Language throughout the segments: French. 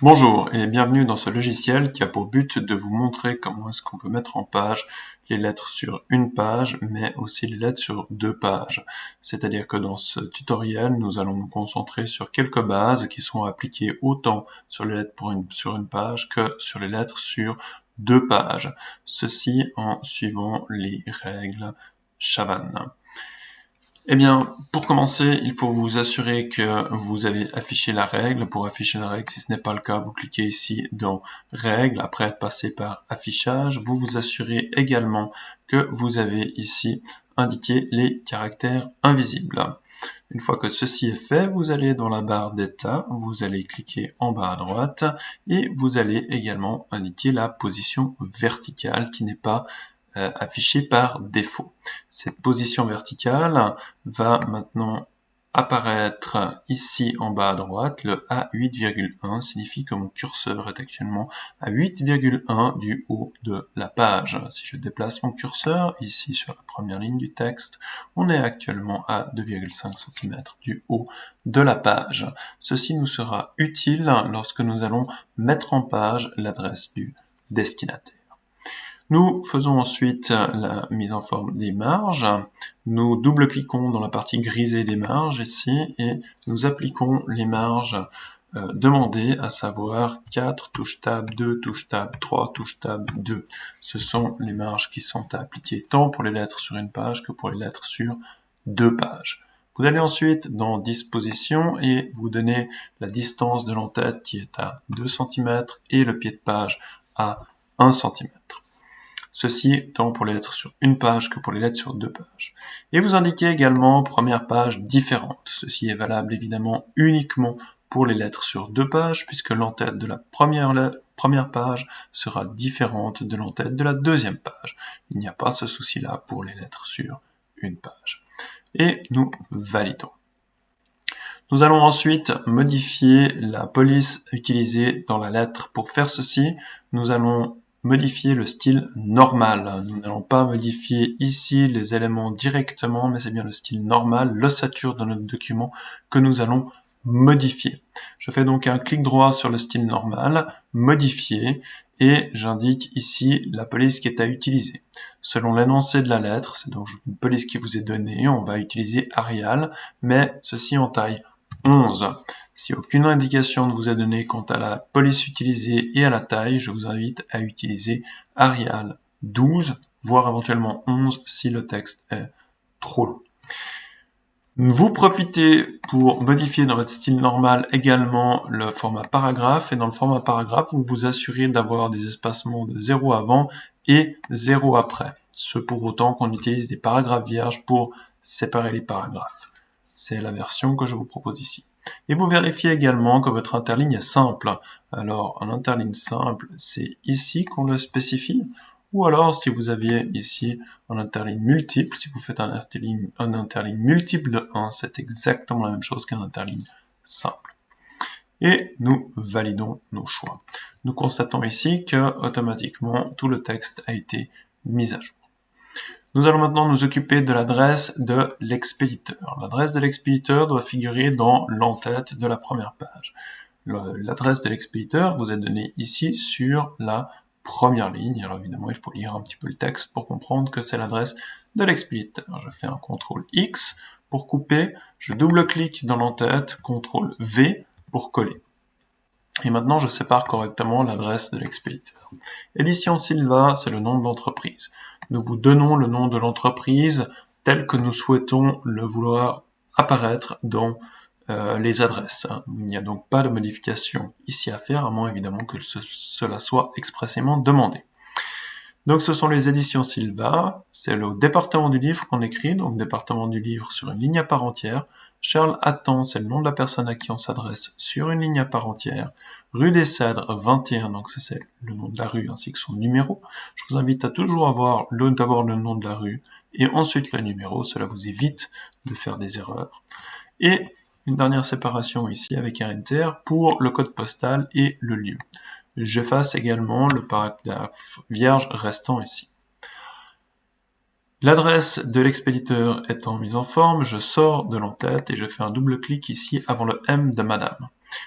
Bonjour et bienvenue dans ce logiciel qui a pour but de vous montrer comment est-ce qu'on peut mettre en page les lettres sur une page, mais aussi les lettres sur deux pages. C'est-à-dire que dans ce tutoriel, nous allons nous concentrer sur quelques bases qui sont appliquées autant sur les lettres sur une page que sur les lettres sur deux pages. Ceci en suivant les règles Chavannes. Eh bien, pour commencer, il faut vous assurer que vous avez affiché la règle. Pour afficher la règle, si ce n'est pas le cas, vous cliquez ici dans Règles, après être passé par Affichage. Vous vous assurez également que vous avez ici indiqué les caractères invisibles. Une fois que ceci est fait, vous allez dans la barre d'état, vous allez cliquer en bas à droite et vous allez également indiquer la position verticale qui n'est pas affichée par défaut. Cette position verticale va maintenant apparaître ici en bas à droite. Le A8,1 signifie que mon curseur est actuellement à 8,1 du haut de la page. Si je déplace mon curseur ici sur la première ligne du texte, on est actuellement à 2,5 cm du haut de la page. Ceci nous sera utile lorsque nous allons mettre en page l'adresse du destinataire. Nous faisons ensuite la mise en forme des marges. Nous double-cliquons dans la partie grisée des marges ici et nous appliquons les marges demandées, à savoir 4, touche tab, 2, touche tab, 3, touche tab, 2. Ce sont les marges qui sont à appliquer tant pour les lettres sur une page que pour les lettres sur deux pages. Vous allez ensuite dans Disposition et vous donnez la distance de l'entête qui est à 2 cm et le pied de page à 1 cm. Ceci tant pour les lettres sur une page que pour les lettres sur deux pages. Et vous indiquez également première page différente. Ceci est valable évidemment uniquement pour les lettres sur deux pages, puisque l'entête de la première page sera différente de l'entête de la deuxième page. Il n'y a pas ce souci-là pour les lettres sur une page. Et nous validons. Nous allons ensuite modifier la police utilisée dans la lettre. Pour faire ceci, nous allons modifier le style normal. Nous n'allons pas modifier ici les éléments directement, mais c'est bien le style normal, l'ossature de notre document que nous allons modifier. Je fais donc un clic droit sur le style normal, modifier, et j'indique ici la police qui est à utiliser. Selon l'énoncé de la lettre, c'est donc une police qui vous est donnée, on va utiliser Arial, mais ceci en taille 11. Si aucune indication ne vous est donnée quant à la police utilisée et à la taille, je vous invite à utiliser Arial 12, voire éventuellement 11 si le texte est trop long. Vous profitez pour modifier dans votre style normal également le format paragraphe, et dans le format paragraphe, vous vous assurez d'avoir des espacements de 0 avant et 0 après. Ce pour autant qu'on utilise des paragraphes vierges pour séparer les paragraphes. C'est la version que je vous propose ici. Et vous vérifiez également que votre interligne est simple. Alors, un interligne simple, c'est ici qu'on le spécifie. Ou alors, si vous aviez ici un interligne multiple, si vous faites un interligne multiple de 1, c'est exactement la même chose qu'un interligne simple. Et nous validons nos choix. Nous constatons ici que, automatiquement, tout le texte a été mis à jour. Nous allons maintenant nous occuper de l'adresse de l'expéditeur. L'adresse de l'expéditeur doit figurer dans l'entête de la première page. L'adresse de l'expéditeur vous est donnée ici sur la première ligne. Alors évidemment, il faut lire un petit peu le texte pour comprendre que c'est l'adresse de l'expéditeur. Je fais un CTRL X pour couper, je double-clique dans l'entête, CTRL V pour coller. Et maintenant, je sépare correctement l'adresse de l'expéditeur. Édition Silva, c'est le nom de l'entreprise. Nous vous donnons le nom de l'entreprise tel que nous souhaitons le vouloir apparaître dans les adresses. Il n'y a donc pas de modification ici à faire, à moins évidemment que cela soit expressément demandé. Donc ce sont les éditions Silva, c'est le département du livre qu'on écrit, donc département du livre sur une ligne à part entière. Charles Hattan, c'est le nom de la personne à qui on s'adresse sur une ligne à part entière. Rue des Cèdres 21, donc c'est le nom de la rue ainsi que son numéro. Je vous invite à toujours avoir d'abord le nom de la rue et ensuite le numéro, cela vous évite de faire des erreurs. Et une dernière séparation ici avec un enter pour le code postal et le lieu. J'efface également le paragraphe vierge restant ici. L'adresse de l'expéditeur étant mise en forme, je sors de l'entête et je fais un double clic ici avant le M de madame.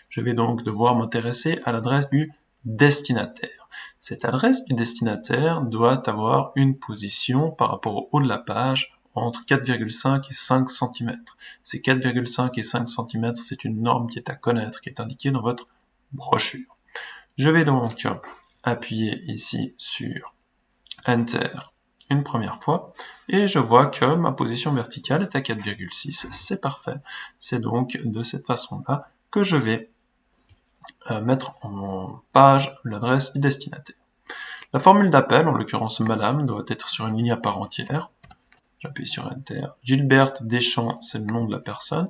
Je vais donc devoir m'intéresser à l'adresse du destinataire. Cette adresse du destinataire doit avoir une position par rapport au haut de la page entre 4,5 et 5 cm. Ces 4,5 et 5 cm, c'est une norme qui est à connaître, qui est indiquée dans votre brochure. Je vais donc appuyer ici sur Enter une première fois, et je vois que ma position verticale est à 4,6, c'est parfait. C'est donc de cette façon-là que je vais mettre en page l'adresse du destinataire. La formule d'appel, en l'occurrence Madame, doit être sur une ligne à part entière. J'appuie sur Enter. Gilberte Deschamps, c'est le nom de la personne.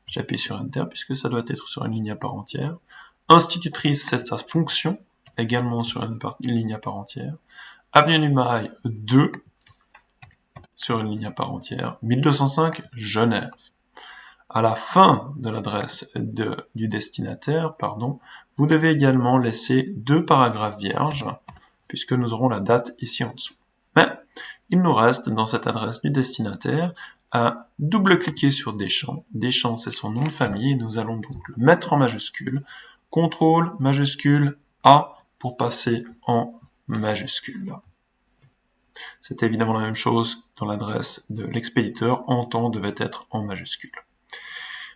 J'appuie sur Enter puisque ça doit être sur une ligne à part entière. Institutrice, c'est sa fonction, également sur une ligne à part entière. Avenue du Mail 2, sur une ligne à part entière. 1205, Genève. À la fin de l'adresse du destinataire, vous devez également laisser 2 paragraphes vierges, puisque nous aurons la date ici en dessous. Mais il nous reste dans cette adresse du destinataire à double-cliquer sur Deschamps. Deschamps, c'est son nom de famille, et nous allons donc le mettre en majuscule. CTRL majuscule A pour passer en majuscule. C'est évidemment la même chose dans l'adresse de l'expéditeur, en temps devait être en majuscule.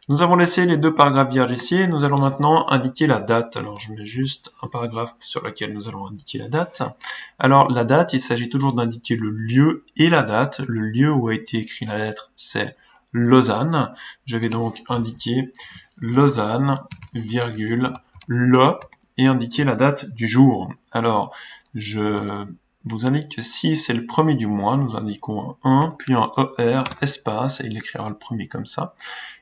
Nous avons laissé les 2 paragraphes vierges ici, et nous allons maintenant indiquer la date. Alors je mets juste un paragraphe sur lequel nous allons indiquer la date. Alors la date, il s'agit toujours d'indiquer le lieu et la date. Le lieu où a été écrite la lettre, c'est Lausanne. Je vais donc indiquer Lausanne, virgule, le, et indiquer la date du jour. Alors, je vous indique que si c'est le premier du mois, nous indiquons un 1, puis un ER, espace, et il écrira le premier comme ça.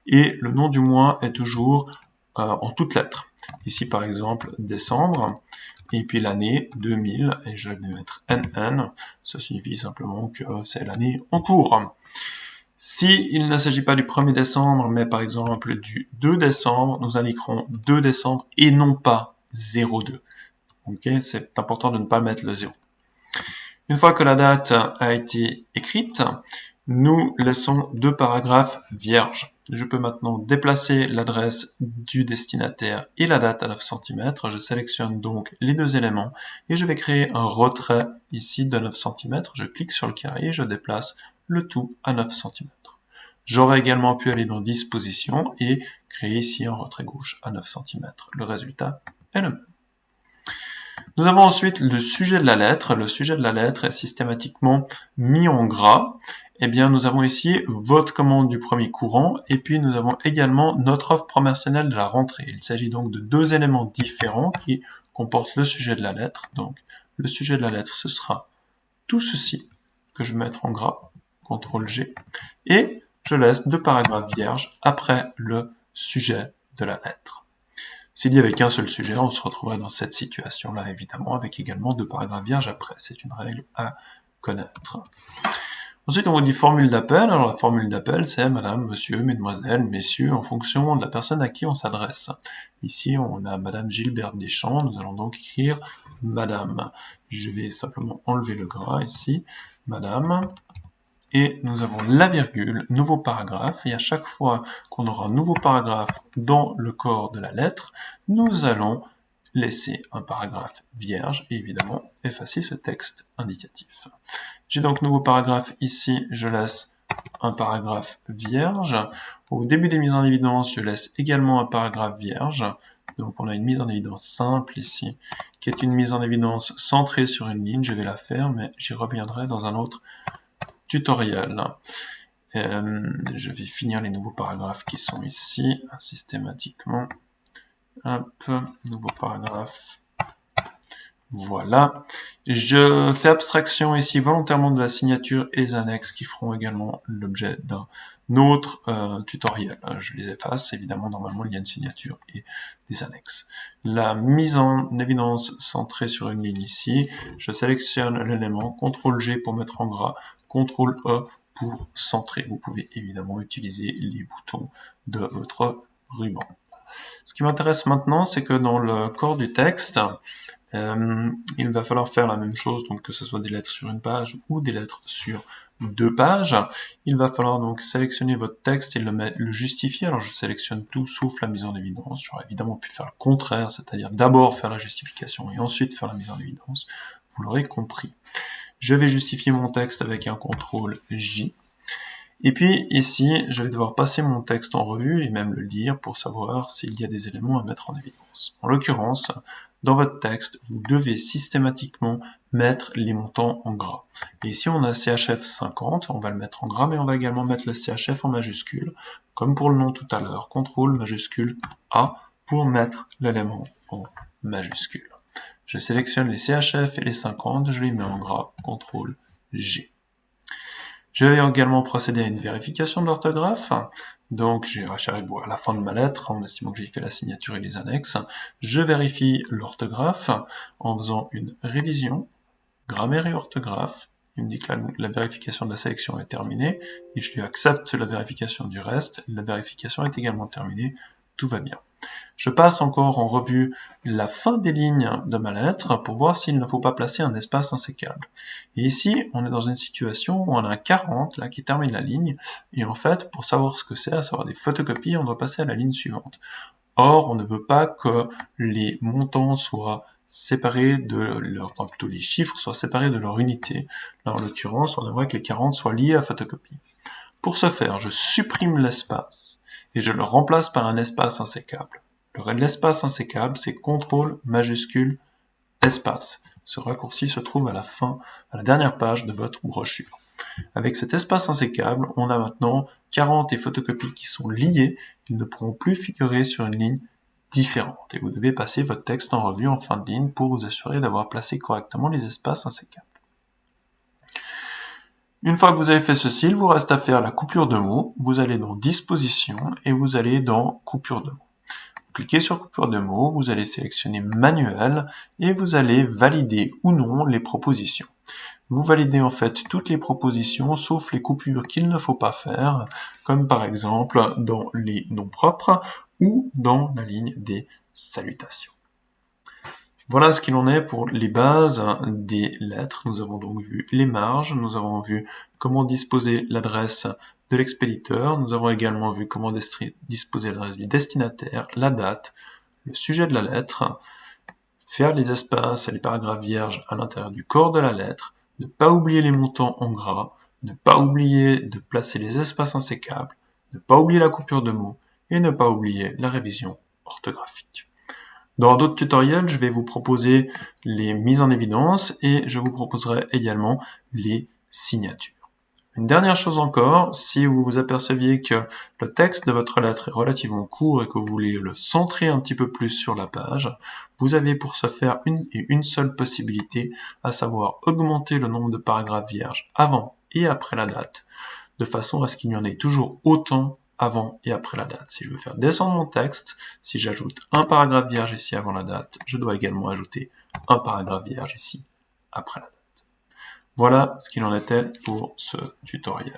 Et le nom du mois est toujours en toutes lettres. Ici, par exemple, décembre, et puis l'année 2000, et je vais mettre NN, ça signifie simplement que c'est l'année en cours. Si il ne s'agit pas du 1er décembre, mais par exemple du 2 décembre, nous indiquerons 2 décembre et non pas 02. Okay, c'est important de ne pas mettre le 0. Une fois que la date a été écrite, nous laissons 2 paragraphes vierges. Je peux maintenant déplacer l'adresse du destinataire et la date à 9 cm. Je sélectionne donc les 2 éléments et je vais créer un retrait ici de 9 cm. Je clique sur le carré et je déplace le tout à 9 cm. J'aurais également pu aller dans Disposition et créer ici un retrait gauche à 9 cm. Le résultat est le même. Nous avons ensuite le sujet de la lettre. Le sujet de la lettre est systématiquement mis en gras. Eh bien, nous avons ici votre commande du premier courant et puis nous avons également notre offre promotionnelle de la rentrée. Il s'agit donc de 2 éléments différents qui comportent le sujet de la lettre. Donc, le sujet de la lettre, ce sera tout ceci que je vais mettre en gras, CTRL G, et je laisse 2 paragraphes vierges après le sujet de la lettre. S'il n'y avait qu'un seul sujet, on se retrouverait dans cette situation-là, évidemment, avec également 2 paragraphes vierges après. C'est une règle à connaître. Ensuite, on vous dit formule d'appel. Alors, la formule d'appel, c'est madame, monsieur, mesdemoiselles, messieurs, en fonction de la personne à qui on s'adresse. Ici, on a madame Gilberte Deschamps. Nous allons donc écrire madame. Je vais simplement enlever le gras ici. Madame. Et nous avons la virgule, nouveau paragraphe, et à chaque fois qu'on aura un nouveau paragraphe dans le corps de la lettre, nous allons laisser un paragraphe vierge et évidemment effacer ce texte indicatif. J'ai donc nouveau paragraphe ici, je laisse un paragraphe vierge. Au début des mises en évidence, je laisse également un paragraphe vierge. Donc on a une mise en évidence simple ici, qui est une mise en évidence centrée sur une ligne. Je vais la faire, mais j'y reviendrai dans un autre tutoriel. Je vais finir les nouveaux paragraphes qui sont ici, systématiquement. Hop, nouveau paragraphe. Voilà. Je fais abstraction ici volontairement de la signature et des annexes qui feront également l'objet d'un autre tutoriel. Je les efface, évidemment, normalement il y a une signature et des annexes. La mise en évidence centrée sur une ligne ici, je sélectionne l'élément, CTRL G pour mettre en gras, CTRL E pour centrer. Vous pouvez évidemment utiliser les boutons de votre ruban. Ce qui m'intéresse maintenant, c'est que dans le corps du texte, il va falloir faire la même chose, donc que ce soit des lettres sur une page ou des lettres sur 2 pages. Il va falloir donc sélectionner votre texte et le justifier. Alors je sélectionne tout sauf la mise en évidence. J'aurais évidemment pu faire le contraire, c'est-à-dire d'abord faire la justification et ensuite faire la mise en évidence. Vous l'aurez compris. Je vais justifier mon texte avec un CTRL J. Et puis ici, je vais devoir passer mon texte en revue et même le lire pour savoir s'il y a des éléments à mettre en évidence. En l'occurrence, dans votre texte, vous devez systématiquement mettre les montants en gras. Et ici, on a CHF 50, on va le mettre en gras, mais on va également mettre le CHF en majuscule, comme pour le nom tout à l'heure, CTRL majuscule A pour mettre l'élément en majuscule. Je sélectionne les CHF et les 50, je les mets en gras, CTRL G. Je vais également procéder à une vérification de l'orthographe. Donc, j'arrive à la fin de ma lettre, en estimant que j'ai fait la signature et les annexes. Je vérifie l'orthographe en faisant une révision, grammaire et orthographe. Il me dit que la vérification de la sélection est terminée, et je lui accepte la vérification du reste. La vérification est également terminée, tout va bien. Je passe encore en revue la fin des lignes de ma lettre pour voir s'il ne faut pas placer un espace insécable. Et ici, on est dans une situation où on a un 40 là, qui termine la ligne, et en fait, pour savoir ce que c'est, à savoir des photocopies, on doit passer à la ligne suivante. Or, on ne veut pas que les montants soient séparés de leur, enfin plutôt les chiffres soient séparés de leur unité. Là, en l'occurrence, on aimerait que les 40 soient liés à photocopie. Pour ce faire, je supprime l'espace et je le remplace par un espace insécable. L'espace insécable, c'est CTRL majuscule espace. Ce raccourci se trouve à la fin, à la dernière page de votre brochure. Avec cet espace insécable, on a maintenant 40 et photocopies qui sont liées. Ils ne pourront plus figurer sur une ligne différente. Et vous devez passer votre texte en revue en fin de ligne pour vous assurer d'avoir placé correctement les espaces insécables. Une fois que vous avez fait ceci, il vous reste à faire la coupure de mots. Vous allez dans Disposition et vous allez dans Coupure de mots. Vous cliquez sur Coupure de mots, vous allez sélectionner Manuel et vous allez valider ou non les propositions. Vous validez en fait toutes les propositions sauf les coupures qu'il ne faut pas faire, comme par exemple dans les noms propres ou dans la ligne des salutations. Voilà ce qu'il en est pour les bases des lettres. Nous avons donc vu les marges, nous avons vu comment disposer l'adresse de l'expéditeur, nous avons également vu comment disposer l'adresse du destinataire, la date, le sujet de la lettre, faire les espaces et les paragraphes vierges à l'intérieur du corps de la lettre, ne pas oublier les montants en gras, ne pas oublier de placer les espaces insécables, ne pas oublier la coupure de mots et ne pas oublier la révision orthographique. Dans d'autres tutoriels, je vais vous proposer les mises en évidence et je vous proposerai également les signatures. Une dernière chose encore, si vous vous aperceviez que le texte de votre lettre est relativement court et que vous voulez le centrer un petit peu plus sur la page, vous avez pour ce faire une seule possibilité, à savoir augmenter le nombre de paragraphes vierges avant et après la date, de façon à ce qu'il y en ait toujours autant avant et après la date. Si je veux faire descendre mon texte, si j'ajoute un paragraphe vierge ici avant la date, je dois également ajouter un paragraphe vierge ici après la date. Voilà ce qu'il en était pour ce tutoriel.